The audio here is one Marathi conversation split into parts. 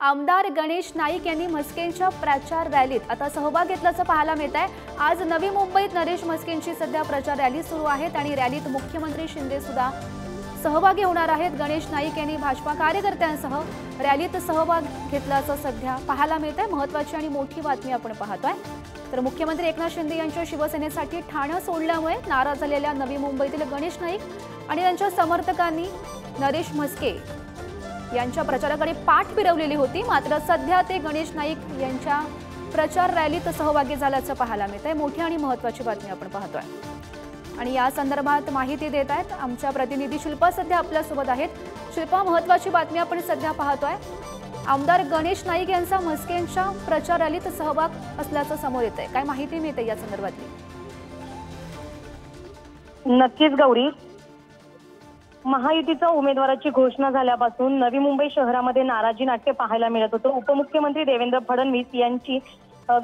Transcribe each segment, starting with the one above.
आमदार गणेश नाईक यांनी म्हस्केंच्या प्रचार रॅलीत आता सहभाग घेतल्याचं पाहायला मिळत आहे। आज नवी मुंबईत नरेश म्हस्केंची सध्या प्रचार रॅली सुरू आहे आणि रॅलीत मुख्यमंत्री शिंदे सुद्धा सहभागी होणार आहेत। गणेश नाईक यांनी भाजपा कार्यकर्त्यांसह रॅलीत सहभाग घेतल्याचं सध्या पाहायला मिळत आहे। महत्त्वाची आणि मोठी बातमी आपण पाहतोय। तर मुख्यमंत्री एकनाथ शिंदे यांच्या शिवसेनेसाठी ठाणे सोडल्यामुळे नाराज झालेल्या नवी मुंबईतील गणेश नाईक आणि त्यांच्या समर्थकांनी नरेश म्हस्के यांच्या प्रचाराकडे पाठ फिरवलेली होती। मात्र सध्या ते गणेश नाईक यांच्या प्रचार रॅलीत सहभागी झाल्याचं पाहायला मिळतंय। मोठी आणि महत्त्वाची बातमी आपण पाहतोय आणि या संदर्भात माहिती देत आहेत आमच्या प्रतिनिधी शिल्पा सध्या आपल्या सोबत आहेत। शिल्पा, महत्त्वाची बातमी आपण सध्या पाहतोय। आमदार गणेश नाईक यांचा म्हस्केंच्या प्रचार रॅलीत सहभाग असल्याचं समोर येतंय। काय माहिती मिळते या संदर्भातली? नक्कीच गौरी, महायुतीच्या उमेदवाराची घोषणा झाल्यापासून नवी मुंबई शहरामध्ये नाराजी नाट्य पाहायला मिळत होतं। उपमुख्यमंत्री देवेंद्र फडणवीस यांची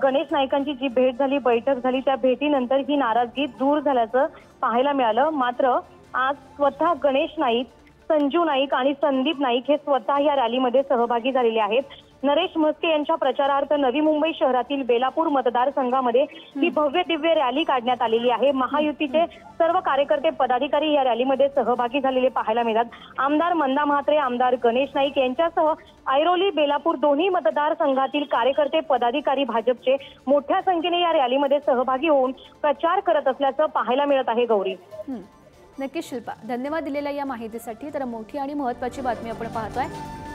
गणेश नाईकांची जी भेट झाली, बैठक झाली, त्या भेटीनंतर ही नाराजगी दूर झाल्याचं पाहायला मिळालं। मात्र आज स्वतः गणेश नाईक, संजू नाईक आणि संदीप नाईक हे स्वतः या रॅलीमध्ये सहभागी झालेले आहेत। नरेश म्हस्के यांच्या प्रचारार्थ नवी मुंबई शहरातील बेलापूर मतदारसंघामध्ये ही भव्य दिव्य रॅली काढण्यात आलेली आहे। महायुतीचे सर्व कार्यकर्ते, पदाधिकारी या रॅलीमध्ये सहभागी झालेले पाहायला मिळतात। आमदार मंदा म्हात्रे, आमदार गणेश नाईक यांच्यासह ऐरोली, बेलापूर दोन्ही मतदारसंघातील कार्यकर्ते, पदाधिकारी भाजपचे मोठ्या संख्येने या रॅलीमध्ये सहभागी होऊन प्रचार करत असल्याचं पाहायला मिळत आहे। गौरी, नक्कीच शिल्पा, धन्यवाद दिलेल्या या माहितीसाठी। तर मोठी आणि महत्त्वाची बातमी आपण पाहतोय।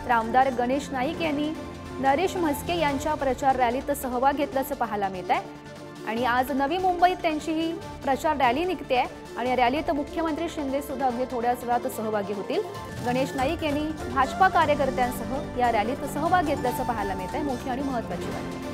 तर आमदार गणेश नाईक यांनी नरेश म्हस्के यांच्या प्रचार रॅलीत सहभाग घेतल्याचं पाहायला मिळत आहे आणि आज नवी मुंबईत त्यांची ही प्रचार रॅली निघते आहे आणि रॅलीत मुख्यमंत्री शिंदे सुद्धा अगदी थोड्याच वेळात सहभागी होतील। गणेश नाईक यांनी भाजपा कार्यकर्त्यांसह या रॅलीत सहभाग घेतल्याचं पाहायला मिळत आहे। मोठी आणि महत्त्वाची बातमी।